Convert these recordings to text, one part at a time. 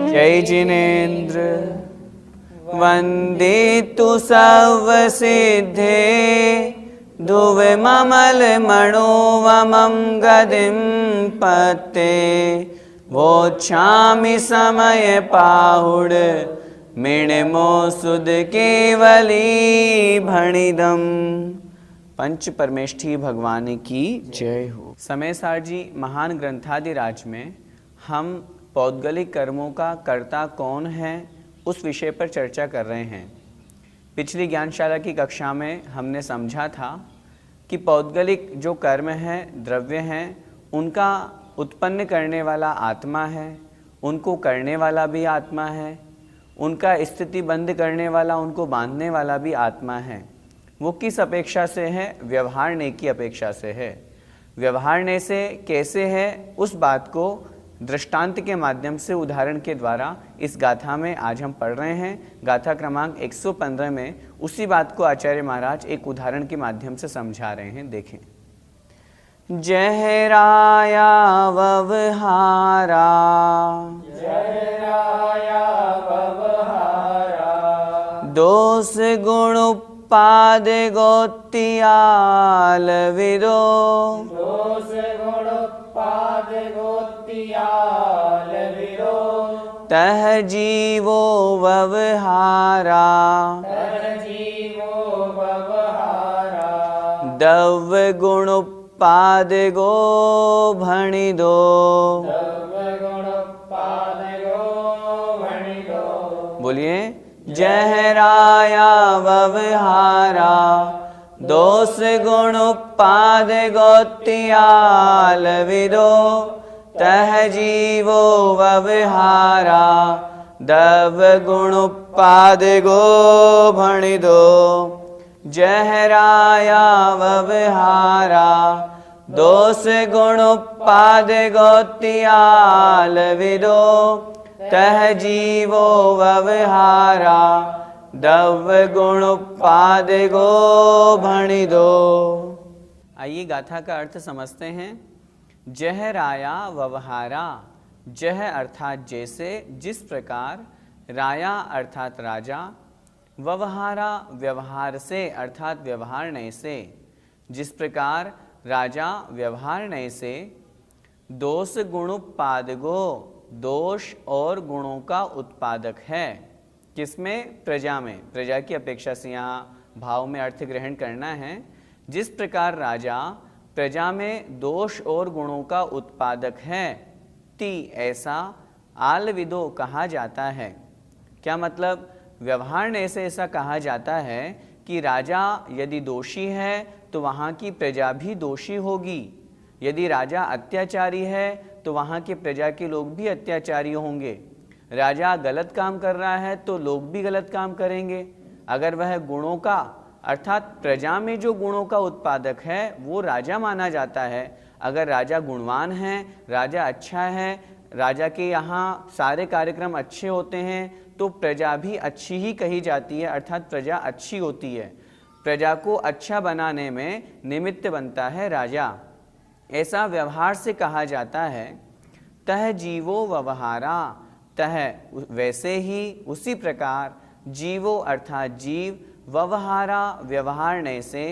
जय जिनेन्द्र वंदे तु सर्वसिद्धे ध्रुवममल मनोवमं गदिं पत्ते वोच्छामि समय पाहुड मिणमो सुद केवली भणिदम। पंच परमेष्ठी भगवान की जय हो। समय सार जी महान ग्रंथादिराज में हम पौद्गलिक कर्मों का कर्ता कौन है उस विषय पर चर्चा कर रहे हैं। पिछली ज्ञानशाला की कक्षा में हमने समझा था कि पौद्गलिक जो कर्म हैं, द्रव्य हैं, उनका उत्पन्न करने वाला आत्मा है, उनको करने वाला भी आत्मा है, उनका स्थिति बंद करने वाला, उनको बांधने वाला भी आत्मा है। वो किस अपेक्षा से है? व्यवहारने की अपेक्षा से है। व्यवहारने से कैसे है उस बात को दृष्टांत के माध्यम से, उदाहरण के द्वारा इस गाथा में आज हम पढ़ रहे हैं। गाथा क्रमांक 115 में उसी बात को आचार्य महाराज एक उदाहरण के माध्यम से समझा रहे हैं। देखें। जय राया ववहारा, जय राया ववहारा, दोष गुण उपाद गोत्याल विदो, दोष गुण उपाद गोत्याल विदो, तह जीवो ववहारा, तह जीवो ववहारा, दव गुण उपाद गो भणिदो, दव गुण उपाद गो भणिदो। बोलिए। जय राया ववहारा, दोष गुण उपाद गोत्याल विदो, तह जीवो ववहारा, दव गुण उपाद गो भणिदो। जय राया ववहारा, दोष गुण उपाद गोत्याल विदो, तह जीवो ववहारा, दव गुण उपाद गो भणिदो। आइए गाथा का अर्थ समझते हैं। जह राया ववहारा, जह अर्थात जैसे, जिस प्रकार, राया अर्थात राजा, ववहारा व्यवहार से अर्थात व्यवहारने से, जिस प्रकार राजा व्यवहारने से, दोष गुण उत्पादको, दोष और गुणों का उत्पादक है। किसमें? प्रजा में। प्रजा की अपेक्षा से यहाँ भाव में अर्थ ग्रहण करना है। जिस प्रकार राजा प्रजा में दोष और गुणों का उत्पादक है, ती ऐसा आलविदो कहा जाता है। क्या मतलब? व्यवहारने से ऐसा कहा जाता है कि राजा यदि दोषी है तो वहाँ की प्रजा भी दोषी होगी, यदि राजा अत्याचारी है तो वहाँ के प्रजा के लोग भी अत्याचारी होंगे, राजा गलत काम कर रहा है तो लोग भी गलत काम करेंगे। अगर वह गुणों का अर्थात प्रजा में जो गुणों का उत्पादक है वो राजा माना जाता है। अगर राजा गुणवान है, राजा अच्छा है, राजा के यहाँ सारे कार्यक्रम अच्छे होते हैं तो प्रजा भी अच्छी ही कही जाती है, अर्थात प्रजा अच्छी होती है। प्रजा को अच्छा बनाने में निमित्त बनता है राजा। ऐसा व्यवहार से कहा जाता है। तह जीवो व्यवहारा, तह वैसे ही उसी प्रकार, जीवो अर्थात जीव, व्यवहारा व्यवहारने से,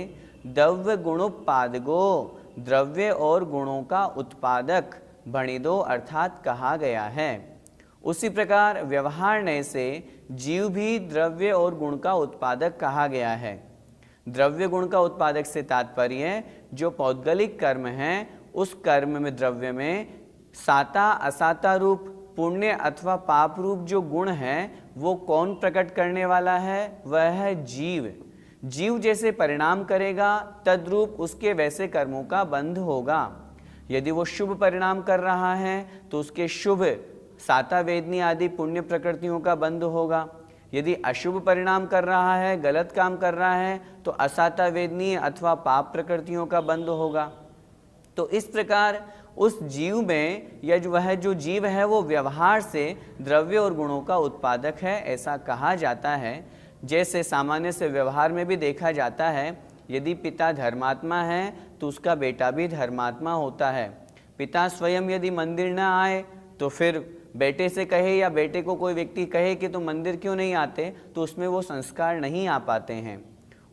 द्रव्य गुणोत्पादको द्रव्य और गुणों का उत्पादक, भणिदो अर्थात कहा गया है। उसी प्रकार व्यवहारने से जीव भी द्रव्य और गुण का उत्पादक कहा गया है। द्रव्य गुण का उत्पादक से तात्पर्य जो पौद्गलिक कर्म है उस कर्म में, द्रव्य में साता असाता रूप, पुण्य अथवा पाप रूप जो गुण है वो कौन प्रकट करने वाला है? वह है जीव। जीव जैसे परिणाम करेगा तद्रूप उसके वैसे कर्मों का बंध होगा। यदि वो शुभ परिणाम कर रहा है तो उसके शुभ साता वेदनी आदि पुण्य प्रकृतियों का बंध होगा। यदि अशुभ परिणाम कर रहा है, गलत काम कर रहा है, तो असाता वेदनी अथवा पाप प्रकृतियों का बंध होगा। तो इस प्रकार उस जीव में या वह जो जीव है वो व्यवहार से द्रव्य और गुणों का उत्पादक है, ऐसा कहा जाता है। जैसे सामान्य से व्यवहार में भी देखा जाता है, यदि पिता धर्मात्मा है तो उसका बेटा भी धर्मात्मा होता है। पिता स्वयं यदि मंदिर न आए तो फिर बेटे से कहे या बेटे को कोई व्यक्ति कहे कि तुम मंदिर क्यों नहीं आते, तो उसमें वो संस्कार नहीं आ पाते हैं।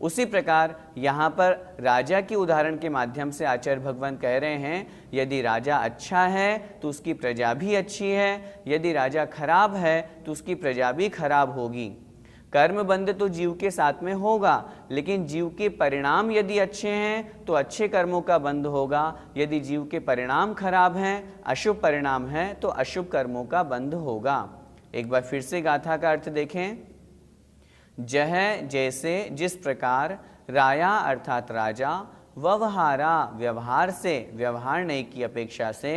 उसी प्रकार यहाँ पर राजा की उदाहरण के माध्यम से आचार्य भगवान कह रहे हैं, यदि राजा अच्छा है तो उसकी प्रजा भी अच्छी है, यदि राजा खराब है तो उसकी प्रजा भी खराब होगी। कर्म बंध तो जीव के साथ में होगा, लेकिन जीव के परिणाम यदि अच्छे हैं तो अच्छे कर्मों का बंध होगा। यदि जीव के परिणाम खराब हैं, अशुभ परिणाम हैं, तो अशुभ कर्मों का बंध होगा। एक बार फिर से गाथा का अर्थ देखें। जह जैसे जिस प्रकार राया अर्थात राजा, व्यवहारा व्यवहार से व्यवहारने की अपेक्षा से,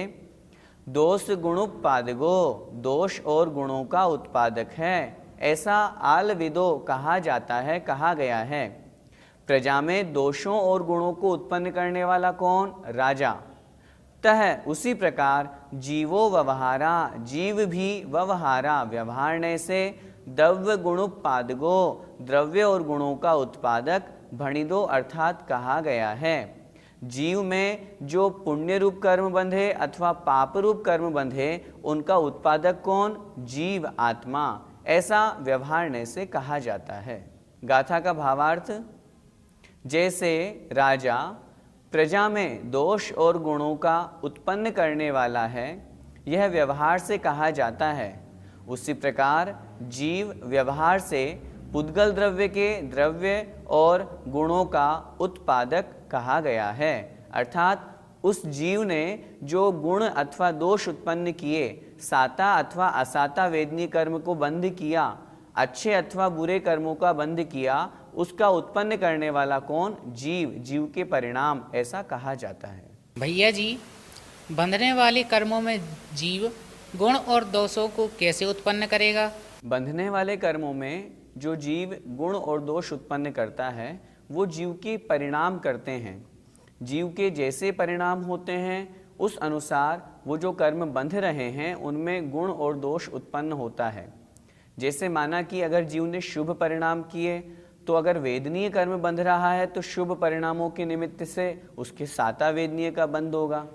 दोष गुणोत्पादको दोष और गुणों का उत्पादक है, ऐसा आलविदो कहा जाता है, कहा गया है। प्रजा में दोषों और गुणों को उत्पन्न करने वाला कौन? राजा। तह उसी प्रकार जीवो व्यवहारा जीव भी व्यवहारा व्यवहारने से, द्रव्य गुणोत्पादको द्रव्य और गुणों का उत्पादक भणिदो अर्थात कहा गया है। जीव में जो पुण्य रूप कर्म बंधे अथवा पाप रूप कर्म बंधे, उनका उत्पादक कौन? जीव आत्मा। ऐसा व्यवहारने से कहा जाता है। गाथा का भावार्थ, जैसे राजा प्रजा में दोष और गुणों का उत्पन्न करने वाला है, यह व्यवहार से कहा जाता है, उसी प्रकार जीव व्यवहार से पुद्गल द्रव्य के द्रव्य और गुणों का उत्पादक कहा गया है। अर्थात उस जीव ने जो गुण अथवा दोष उत्पन्न किए, साता अथवा असाता वेदनी कर्म को बंद किया, अच्छे अथवा बुरे कर्मों का बंद किया, उसका उत्पन्न करने वाला कौन? जीव, जीव के परिणाम, ऐसा कहा जाता है। भैया जी, बंधने वाले कर्मों में जीव गुण और दोषों को कैसे उत्पन्न करेगा? बंधने वाले कर्मों में जो जीव गुण और दोष उत्पन्न करता है, वो जीव के परिणाम करते हैं। जीव के जैसे परिणाम होते हैं, उस अनुसार वो जो कर्म बंध रहे हैं उनमें गुण और दोष उत्पन्न होता है। जैसे माना कि अगर जीव ने शुभ परिणाम किए, तो अगर वेदनीय कर्म बंध रहा है तो शुभ परिणामों के निमित्त से उसके साता वेदनीय का बंध होगा।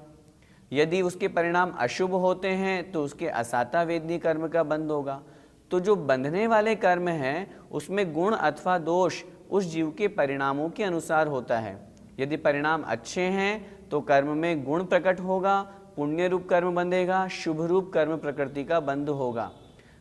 यदि उसके परिणाम अशुभ होते हैं तो उसके असाता वेदनीय कर्म का बंध होगा। तो जो बंधने वाले कर्म हैं उसमें गुण अथवा दोष उस जीव के परिणामों के अनुसार होता है। यदि परिणाम अच्छे हैं तो कर्म में गुण प्रकट होगा, पुण्य रूप कर्म बंधेगा, शुभ रूप कर्म प्रकृति का बंध होगा।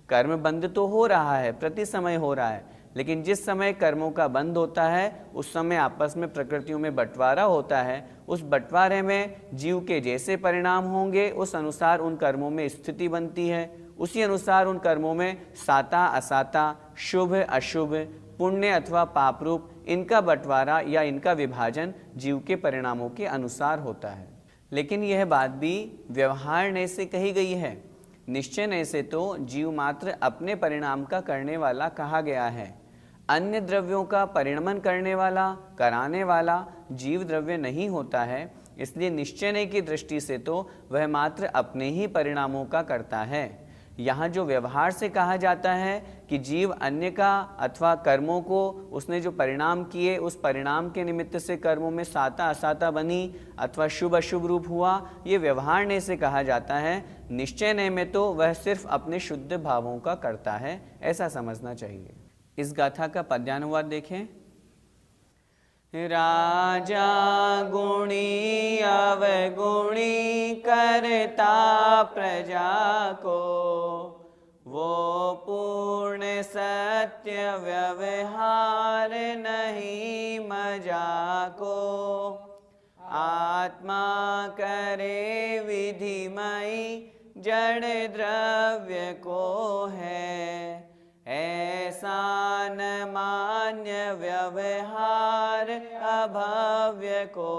कर्म बंध तो हो रहा है, प्रति समय हो रहा है, लेकिन जिस समय कर्मों का बंध होता है उस समय आपस में प्रकृतियों में बंटवारा होता है। उस बंटवारे में जीव के जैसे परिणाम होंगे उस अनुसार उन कर्मों में स्थिति बनती है। उसी अनुसार उन कर्मों में साता असाता, शुभ अशुभ, पुण्य अथवा पाप रूप, इनका बंटवारा या इनका विभाजन जीव के परिणामों के अनुसार होता है। लेकिन यह बात भी व्यवहारने से कही गई है, निश्चयने से तो जीव मात्र अपने परिणाम का करने वाला कहा गया है। अन्य द्रव्यों का परिणमन करने वाला, कराने वाला जीव द्रव्य नहीं होता है। इसलिए निश्चयने की दृष्टि से तो वह मात्र अपने ही परिणामों का करता है। यहाँ जो व्यवहार से कहा जाता है कि जीव अन्य का अथवा कर्मों को उसने जो परिणाम किए उस परिणाम के निमित्त से कर्मों में साता असाता बनी अथवा शुभ अशुभ रूप हुआ, ये व्यवहारने से कहा जाता है। निश्चयने में तो वह सिर्फ अपने शुद्ध भावों का करता है, ऐसा समझना चाहिए। इस गाथा का पद्यानुवाद देखें। राजा गुणी अवगुणी करता प्रजा को, वो पूर्ण सत्य व्यवहार नहीं मजा को। आत्मा करे विधिमयी जड़ द्रव्य को है, ऐसा न मान्य व्यवहार अभव्य को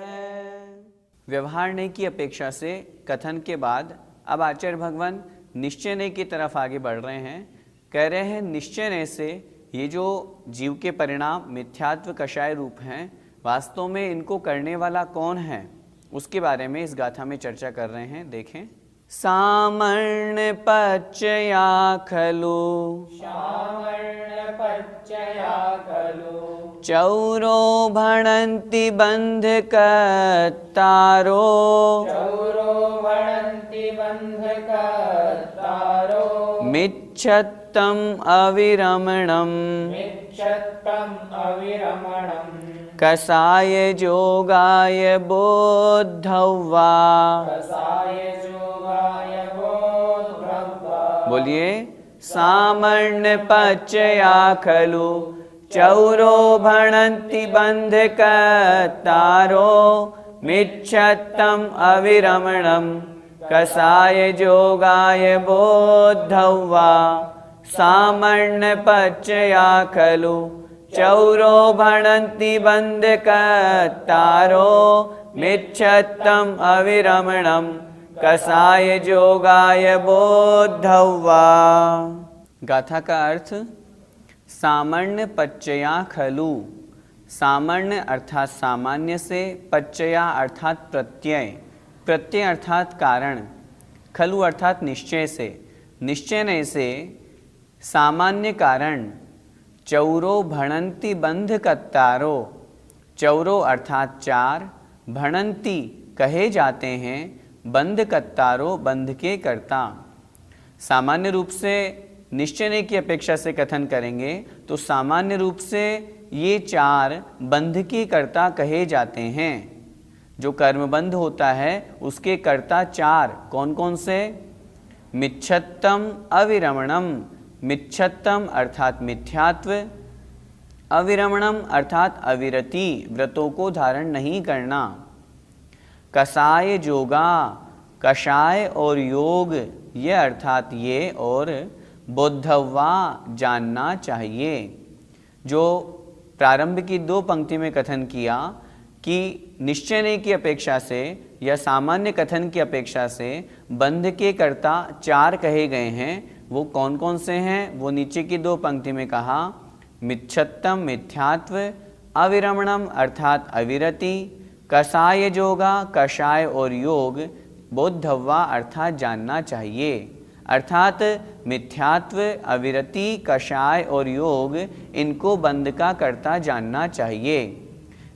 है। व्यवहारने की अपेक्षा से कथन के बाद अब आचार्य भगवान निश्चयने की तरफ आगे बढ़ रहे हैं। कह रहे हैं निश्चयने से ये जो जीव के परिणाम मिथ्यात्व कषाय रूप हैं, वास्तव में इनको करने वाला कौन है, उसके बारे में इस गाथा में चर्चा कर रहे हैं। देखें, सामर्ण पच्चया खलु श्यामर्ण पच्चया खलु चौरो भणन्ति बन्धकत्तारो चौरो भणन्ति बन्धकत्तारो मिच्छत्तम् अविरमणम् मिच्छत्तम् अविरमणम् कसाय जोगाय बोद्धव्वा। कसाय जोगाय बोद्धव्वा। बोलिए, सामर्ण पच्चया खलु चौरो भणन्ति बन्धकत्तारो मिच्छत्तम् अविरमणम् कसाय जोगाय बोद्धव्वा। सामर्ण पच्चया खलु चौरो भणन्ति बन्धकत्तारो मिच्छत्तम् अविरमणम् कसाय जोगाय बोद्धव्वा। गाथा का अर्थ, सामान्य पच्चया खलु, सामान्य अर्थात सामान्य से, पच्चया अर्थात प्रत्यय, प्रत्यय अर्थात कारण, खलु अर्थात निश्चय से, निश्चय से सामान्य कारण। चौरो भणन्ति बन्धकत्तारो, चौरो अर्थात चार, भणन्ति कहे जाते हैं, बन्धकत्तारो बंध के कर्ता। सामान्य रूप से निश्चय की अपेक्षा से कथन करेंगे तो सामान्य रूप से ये चार बंध के कर्ता कहे जाते हैं। जो कर्मबंध होता है उसके कर्ता चार कौन कौन से? मिच्छत्तम अविरमणम, मिच्छत्तम अर्थात मिथ्यात्व, अविरमणम अर्थात अविरति, व्रतों को धारण नहीं करना। कसाय जोगा, कषाय और योग, ये अर्थात ये और बोद्धव्वा जानना चाहिए। जो प्रारंभ की दो पंक्ति में कथन किया कि निश्चय की अपेक्षा से या सामान्य कथन की अपेक्षा से बंध के कर्ता चार कहे गए हैं, वो कौन कौन से हैं वो नीचे की दो पंक्ति में कहा। मिच्छत्तम मिथ्यात्व, अविरमणम अर्थात अविरति, कसाय जोगा कषाय और योग, बोद्धव्वा अर्थात जानना चाहिए। अर्थात मिथ्यात्व, अविरति, कषाय और योग, इनको बंध का कर्ता जानना चाहिए।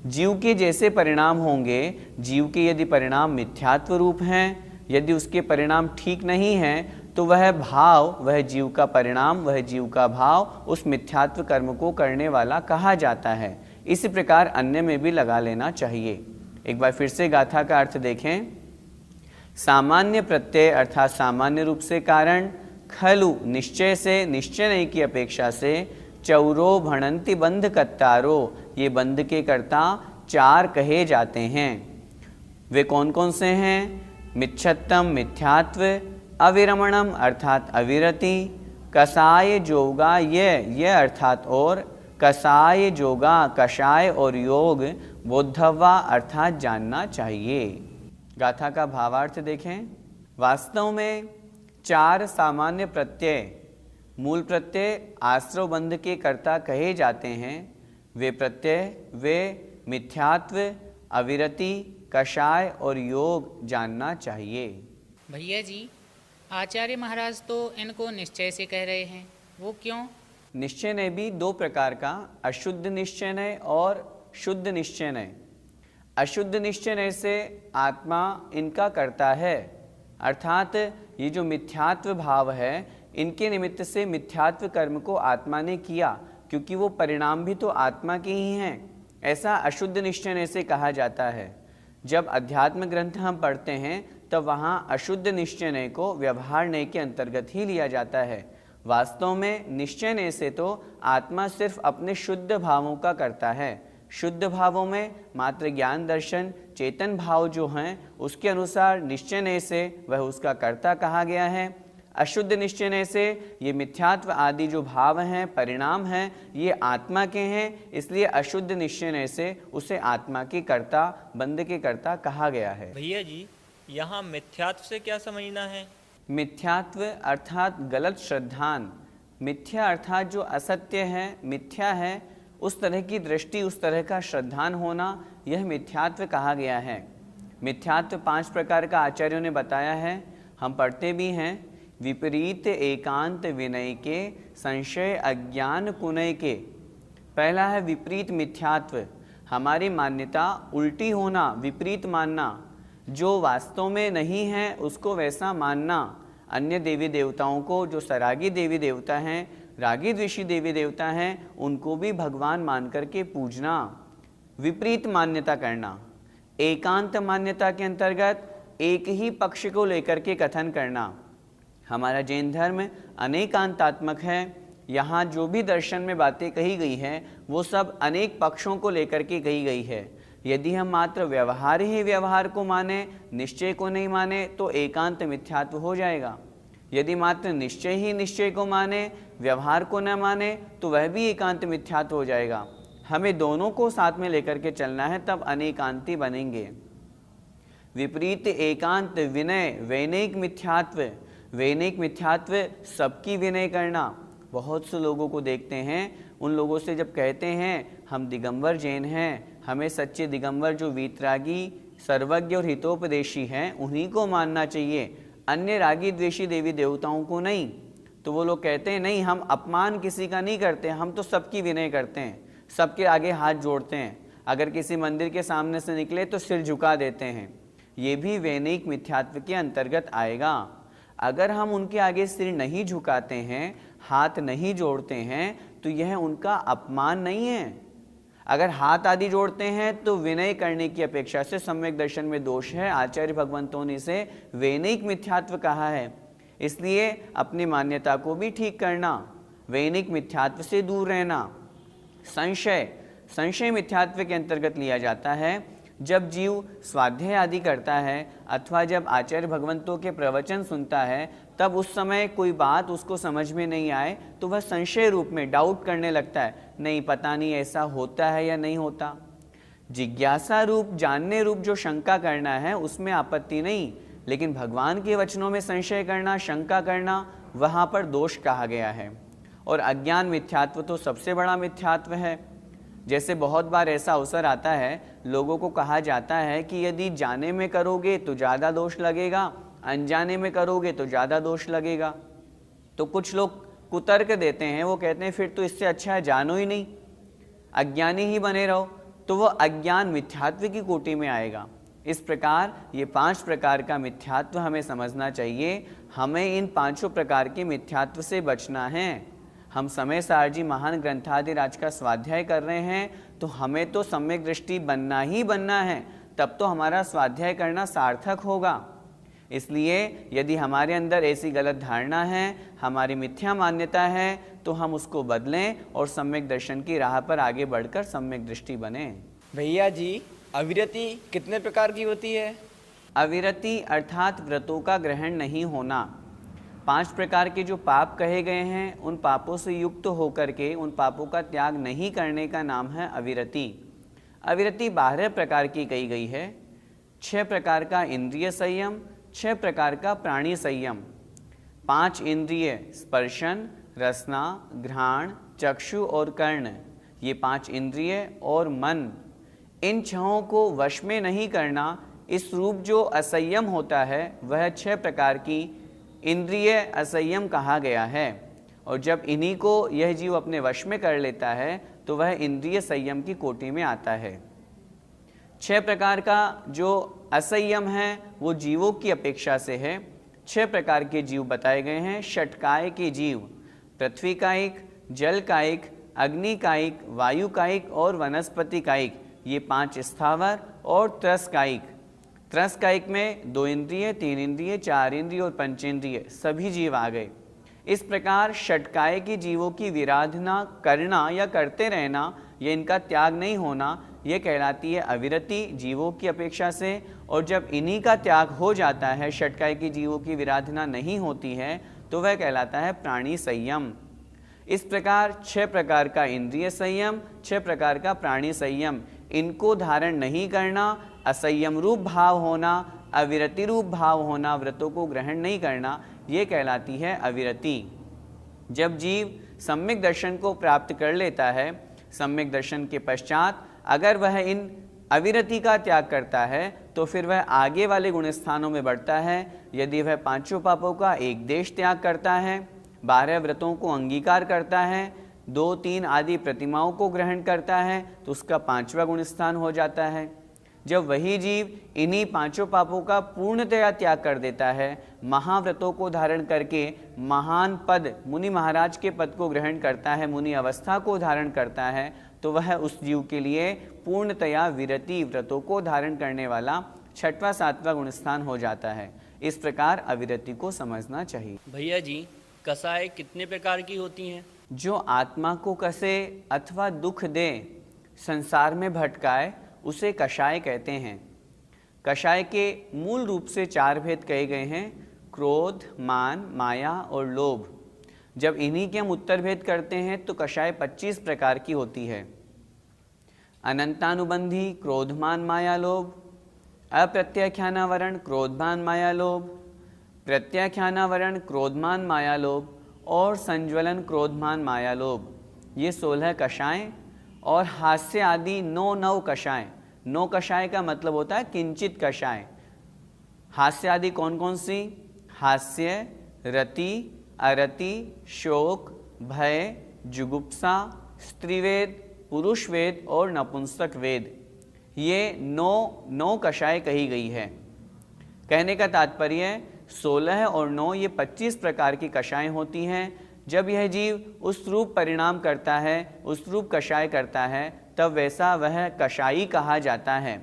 जीव के जैसे परिणाम होंगे, जीव के यदि परिणाम मिथ्यात्व रूप हैं, यदि उसके परिणाम ठीक नहीं हैं, तो वह भाव, वह जीव का परिणाम, वह जीव का भाव उस मिथ्यात्व कर्म को करने वाला कहा जाता है। इसी प्रकार अन्य में भी लगा लेना चाहिए। एक बार फिर से गाथा का अर्थ देखें। सामान्य प्रत्यय अर्थात सामान्य रूप से कारण, खलु निश्चय से, निश्चय नहीं की अपेक्षा से, चौरो भणन्ति बन्धकत्तारो, ये बंध के कर्ता चार कहे जाते हैं। वे कौन कौन से हैं? मिच्छत्तम मिथ्यात्व, अविरमणम अर्थात अविरति, कसाय जोगा ये अर्थात और, कसाय जोगा कषाय और योग, बोद्धव्वा अर्थात जानना चाहिए। गाथा का भावार्थ देखें। वास्तव में चार सामान्य प्रत्यय, मूल प्रत्यय आश्रव बंध के कर्ता कहे जाते हैं। वे प्रत्यय वे मिथ्यात्व, अविरति, कषाय और योग जानना चाहिए। भैया जी, आचार्य महाराज तो इनको निश्चय से कह रहे हैं, वो क्यों? निश्चय ने भी दो प्रकार का, अशुद्ध निश्चय और शुद्ध निश्चय। अशुद्ध निश्चय से आत्मा इनका करता है, अर्थात ये जो मिथ्यात्व भाव है, इनके निमित्त से मिथ्यात्व कर्म को आत्मा ने किया, क्योंकि वो परिणाम भी तो आत्मा के ही हैं। ऐसा अशुद्ध निश्चय से कहा जाता है। जब अध्यात्म ग्रंथ हम पढ़ते हैं तब वहाँ अशुद्ध निश्चय को व्यवहारने के अंतर्गत ही लिया जाता है। वास्तव में निश्चय से तो आत्मा सिर्फ अपने शुद्ध भावों का करता है। शुद्ध भावों में मात्र ज्ञान दर्शन चेतन भाव जो हैं उसके अनुसार निश्चय से वह उसका कर्ता कहा गया है। अशुद्ध निश्चय से ये मिथ्यात्व आदि जो भाव हैं, परिणाम हैं, ये आत्मा के हैं, इसलिए अशुद्ध निश्चय से उसे आत्मा के कर्ता, बंध के कर्ता कहा गया है। भैया जी, यहाँ मिथ्यात्व से क्या समझना है? मिथ्यात्व अर्थात गलत श्रद्धान, मिथ्या अर्थात जो असत्य है, मिथ्या है, उस तरह की दृष्टि, उस तरह का श्रद्धान होना, यह मिथ्यात्व कहा गया है। मिथ्यात्व 5 प्रकार का आचार्यों ने बताया है, हम पढ़ते भी हैं। विपरीत एकांत विनय के, संशय अज्ञान कुनय के। पहला है विपरीत मिथ्यात्व, हमारी मान्यता उल्टी होना, विपरीत मानना, जो वास्तव में नहीं है उसको वैसा मानना। अन्य देवी देवताओं को, जो सरागी देवी देवता हैं, रागी द्वेषी देवी देवता हैं, उनको भी भगवान मान करके पूजना, विपरीत मान्यता करना। एकांत मान्यता के अंतर्गत एक ही पक्ष को लेकर के कथन करना। हमारा जैन धर्म अनेकांतात्मक है, यहाँ जो भी दर्शन में बातें कही गई हैं वो सब अनेक पक्षों को लेकर के कही गई है। यदि हम मात्र व्यवहार ही व्यवहार को माने, निश्चय को नहीं माने, तो एकांत मिथ्यात्व हो जाएगा। यदि मात्र निश्चय ही निश्चय को माने, व्यवहार को न माने, तो वह भी एकांत मिथ्यात्व हो जाएगा। हमें दोनों को साथ में लेकर के चलना है, तब अनेकांती बनेंगे। विपरीत एकांत विनय, वैनिक मिथ्यात्व, वैनिक मिथ्यात्व सबकी विनय करना। बहुत से लोगों को देखते हैं, उन लोगों से जब कहते हैं हम दिगंबर जैन हैं, हमें सच्चे दिगंबर जो वीतरागी, सर्वज्ञ और हितोपदेशी हैं, उन्हीं को मानना चाहिए, अन्य रागी द्वेषी देवी देवताओं को नहीं। तो वो लोग कहते हैं नहीं, हम अपमान किसी का नहीं करते, हम तो सबकी विनय करते हैं, सबके आगे हाथ जोड़ते हैं, अगर किसी मंदिर के सामने से निकले तो सिर झुका देते हैं। ये भी वैनिक मिथ्यात्व के अंतर्गत आएगा। अगर हम उनके आगे सिर नहीं झुकाते हैं, हाथ नहीं जोड़ते हैं, तो यह उनका अपमान नहीं है। अगर हाथ आदि जोड़ते हैं तो विनय करने की अपेक्षा से सम्यक दर्शन में दोष है। आचार्य भगवंतों ने इसे वैनिक मिथ्यात्व कहा है। इसलिए अपनी मान्यता को भी ठीक करना, वैनिक मिथ्यात्व से दूर रहना। संशय, संशय मिथ्यात्व के अंतर्गत लिया जाता है। जब जीव स्वाध्याय आदि करता है अथवा जब आचार्य भगवंतों के प्रवचन सुनता है, तब उस समय कोई बात उसको समझ में नहीं आए तो वह संशय रूप में डाउट करने लगता है, नहीं पता नहीं ऐसा होता है या नहीं होता। जिज्ञासा रूप, जानने रूप जो शंका करना है उसमें आपत्ति नहीं, लेकिन भगवान के वचनों में संशय करना, शंका करना, वहाँ पर दोष कहा गया है। और अज्ञान मिथ्यात्व तो सबसे बड़ा मिथ्यात्व है। जैसे बहुत बार ऐसा अवसर आता है, लोगों को कहा जाता है कि यदि जाने में करोगे तो ज़्यादा दोष लगेगा, अनजाने में करोगे तो ज़्यादा दोष लगेगा। तो कुछ लोग कुतर्क देते हैं, वो कहते हैं फिर तो इससे अच्छा है जानो ही नहीं, अज्ञानी ही बने रहो, तो वो अज्ञान मिथ्यात्व की कोटि में आएगा। इस प्रकार ये 5 प्रकार का मिथ्यात्व हमें समझना चाहिए। हमें इन 5 प्रकार के मिथ्यात्व से बचना है। हम समय सारजी महान ग्रंथादिराज का स्वाध्याय कर रहे हैं, तो हमें तो सम्यक दृष्टि बनना ही बनना है, तब तो हमारा स्वाध्याय करना सार्थक होगा। इसलिए यदि हमारे अंदर ऐसी गलत धारणा है, हमारी मिथ्या मान्यता है, तो हम उसको बदलें और सम्यक दर्शन की राह पर आगे बढ़कर सम्यक दृष्टि बने। भैया जी, अविरति कितने प्रकार की होती है? अविरति अर्थात व्रतों का ग्रहण नहीं होना। 5 प्रकार के जो पाप कहे गए हैं, उन पापों से युक्त होकर के उन पापों का त्याग नहीं करने का नाम है अविरति। अविरति 12 प्रकार की कही गई है। 6 प्रकार का इंद्रिय संयम, 6 प्रकार का प्राणी संयम। 5 इंद्रिय स्पर्शन, रसना, घ्राण, चक्षु और कर्ण, ये 5 इंद्रिय और मन, इन 6 को वश में नहीं करना। इस रूप जो असंयम होता है वह 6 प्रकार की इंद्रिय असंयम कहा गया है। और जब इन्हीं को यह जीव अपने वश में कर लेता है तो वह इंद्रिय संयम की कोटि में आता है। 6 प्रकार का जो असंयम है वो जीवों की अपेक्षा से है। 6 प्रकार के जीव बताए गए हैं। षटकाय के जीव, पृथ्वी कायिक, जल कायिक, अग्नि कायिक, वायु कायिक और वनस्पति कायिक, ये 5 स्थावर और त्रस कायिक। त्रस कायिक में 2 इंद्रिय, 3 इंद्रिय, 4 इंद्रिय और पंचेंद्रिय सभी जीव आ गए। इस प्रकार षटकाय के जीवों की विराधना करना या करते रहना, ये इनका त्याग नहीं होना, ये कहलाती है अविरति जीवों की अपेक्षा से। और जब इन्हीं का त्याग हो जाता है, षटकाय के जीवों की विराधना नहीं होती है, तो वह कहलाता है प्राणी संयम। इस प्रकार 6 प्रकार का इंद्रिय संयम, 6 प्रकार का प्राणी संयम, इनको धारण नहीं करना, असंयम रूप भाव होना, अविरति रूप भाव होना, व्रतों को ग्रहण नहीं करना, ये कहलाती है अविरति। जब जीव सम्यक दर्शन को प्राप्त कर लेता है, सम्यक दर्शन के पश्चात अगर वह इन अविरति का त्याग करता है तो फिर वह आगे वाले गुण स्थानों में बढ़ता है। यदि वह 5 पापों का एक देश त्याग करता है, 12 व्रतों को अंगीकार करता है, 2-3 आदि प्रतिमाओं को ग्रहण करता है, तो उसका 5वां गुण स्थान हो जाता है। जब वही जीव इन्हीं 5 पापों का पूर्णतया त्याग कर देता है, महाव्रतों को धारण करके महान पद, मुनि महाराज के पद को ग्रहण करता है, मुनि अवस्था को धारण करता है, तो वह उस जीव के लिए पूर्णतया विरति, व्रतों को धारण करने वाला 6वां 7वां गुण स्थान हो जाता है। इस प्रकार अविरति को समझना चाहिए। भैया जी, कसाय कितने प्रकार की होती हैं? जो आत्मा को कसे अथवा दुख दे, संसार में भटकाए, उसे कषाय कहते हैं। कषाय के मूल रूप से 4 भेद कहे गए हैं, क्रोध, मान, माया और लोभ। जब इन्हीं के हम उत्तर भेद करते हैं तो कषाय 25 प्रकार की होती है। अनंतानुबंधी क्रोधमान माया लोभ, अप्रत्याख्यानावरण क्रोधमान माया लोभ, प्रत्याख्यानावरण क्रोधमान माया लोभ और संज्वलन क्रोधमान माया लोभ, ये 16 कषाय। और हास्य आदि 9 कषाय। 9 कषाय का मतलब होता है किंचित कषाय। हास्य आदि कौन कौन सी? हास्य, रति, अरति, शोक, भय, जुगुप्सा, स्त्रीवेद, पुरुष वेद और नपुंसक वेद, ये 9 कषाय कही गई है। कहने का तात्पर्य 16 और 9 ये 25 प्रकार की कषाय होती हैं। जब यह जीव उस रूप परिणाम करता है, उस रूप कषाय करता है, तब वैसा वह कषायी कहा जाता है।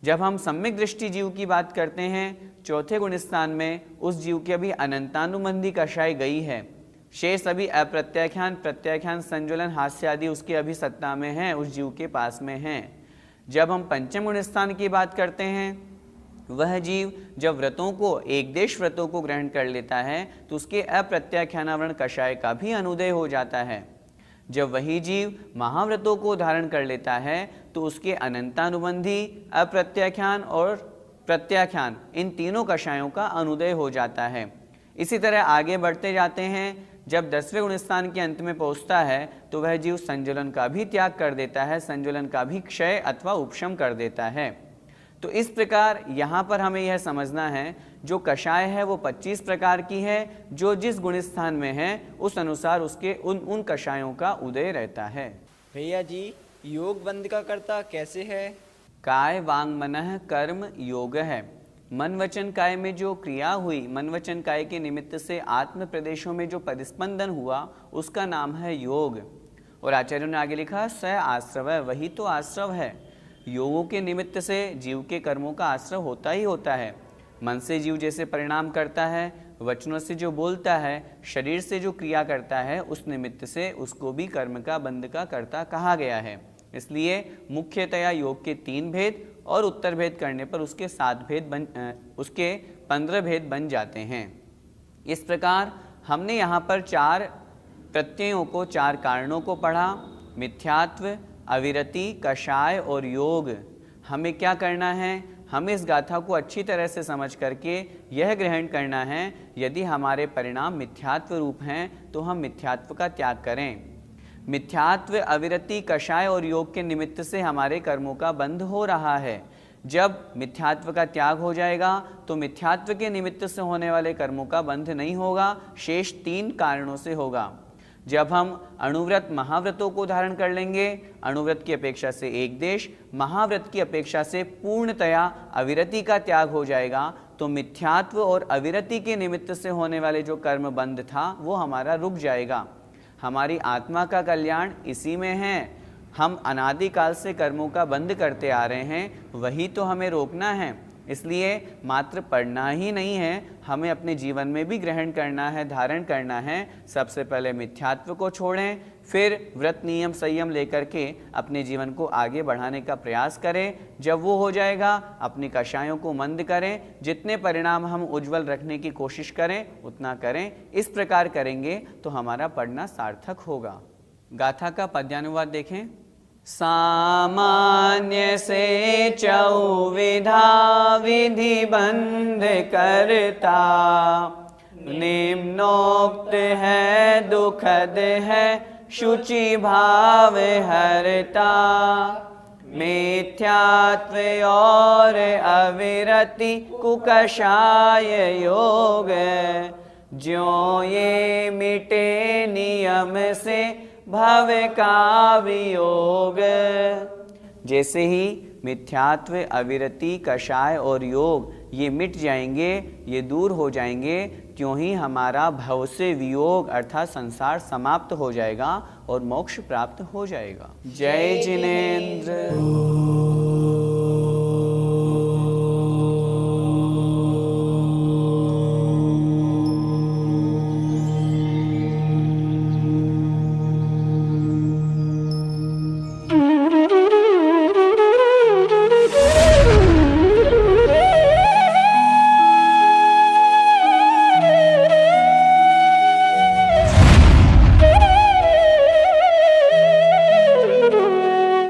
जब हम सम्यक दृष्टि जीव की बात करते हैं, 4थे गुण स्थान में उस जीव की अभी अनंतानुबंधी कषाय गई है। शेष अभी अप्रत्याख्यान, प्रत्याख्यान, संज्वलन, हास्य आदि उसके अभी सत्ता में हैं, उस जीव के पास में हैं। जब हम पंचम गुण स्थान की बात करते हैं, वह जीव जब व्रतों को, एक देश व्रतों को ग्रहण कर लेता है, तो उसके अप्रत्याख्यानावरण कषाय का भी अनुदय हो जाता है। जब वही जीव महाव्रतों को धारण कर लेता है तो उसके अनंतानुबंधी, अप्रत्याख्यान और प्रत्याख्यान, इन तीनों कषायों का अनुदय हो जाता है। इसी तरह आगे बढ़ते जाते हैं। जब 10वें गुण स्थान के अंत में पहुंचता है तो वह जीव संज्वलन का भी त्याग कर देता है, संज्वलन का भी क्षय अथवा उपशम कर देता है। तो इस प्रकार यहाँ पर हमें यह समझना है, जो कषाय है वो 25 प्रकार की है, जो जिस गुण स्थान में है उस अनुसार उसके उन कषायों का उदय रहता है। भैया जी, योग बंध का कर्ता कैसे है? काय वांग मनः कर्म योग है। मन वचन काय में जो क्रिया हुई, मन वचन काय के निमित्त से आत्म प्रदेशों में जो परिस्पंदन हुआ, उसका नाम है योग। और आचार्यों ने आगे लिखा, स आश्रव, वही तो आश्रव है। योगों के निमित्त से जीव के कर्मों का आश्रय होता ही होता है। मन से जीव जैसे परिणाम करता है, वचनों से जो बोलता है, शरीर से जो क्रिया करता है, उस निमित्त से उसको भी कर्म का बंध का कर्ता कहा गया है। इसलिए मुख्यतया योग के 3 भेद और उत्तर भेद करने पर उसके 15 भेद बन जाते हैं। इस प्रकार हमने यहाँ पर 4 प्रत्ययों को, 4 कारणों को पढ़ा, मिथ्यात्व, अविरति, कषाय और योग। हमें क्या करना है? हमें इस गाथा को अच्छी तरह से समझ करके यह ग्रहण करना है, यदि हमारे परिणाम मिथ्यात्व रूप हैं तो हम मिथ्यात्व का त्याग करें। मिथ्यात्व, अविरति, कषाय और योग के निमित्त से हमारे कर्मों का बंध हो रहा है। जब मिथ्यात्व का त्याग हो जाएगा तो मिथ्यात्व के निमित्त से होने वाले कर्मों का बंध नहीं होगा, शेष 3 कारणों से होगा। जब हम अणुव्रत, महाव्रतों को धारण कर लेंगे, अणुव्रत की अपेक्षा से एक देश, महाव्रत की अपेक्षा से पूर्णतया अविरति का त्याग हो जाएगा, तो मिथ्यात्व और अविरति के निमित्त से होने वाले जो कर्म बंध था वो हमारा रुक जाएगा। हमारी आत्मा का कल्याण इसी में है। हम अनादिकाल से कर्मों का बंध करते आ रहे हैं, वही तो हमें रोकना है। इसलिए मात्र पढ़ना ही नहीं है, हमें अपने जीवन में भी ग्रहण करना है, धारण करना है। सबसे पहले मिथ्यात्व को छोड़ें, फिर व्रत नियम संयम लेकर के अपने जीवन को आगे बढ़ाने का प्रयास करें। जब वो हो जाएगा, अपनी कषायों को मंद करें, जितने परिणाम हम उज्जवल रखने की कोशिश करें उतना करें। इस प्रकार करेंगे तो हमारा पढ़ना सार्थक होगा। गाथा का पद्यानुवाद देखें। सामान्य से चौविधा विधि बंध करता, निम्नोक्त है दुखद है शुचि भाव हरता। मिथ्यात्व और अविरति कुकषाय योग, ज्यों ये मिटे नियम से भव का वियोग। जैसे ही मिथ्यात्व, अविरति, कषाय और योग ये मिट जाएंगे, ये दूर हो जाएंगे, त्यों ही हमारा भव से वियोग अर्थात संसार समाप्त हो जाएगा और मोक्ष प्राप्त हो जाएगा। जय जिनेंद्र।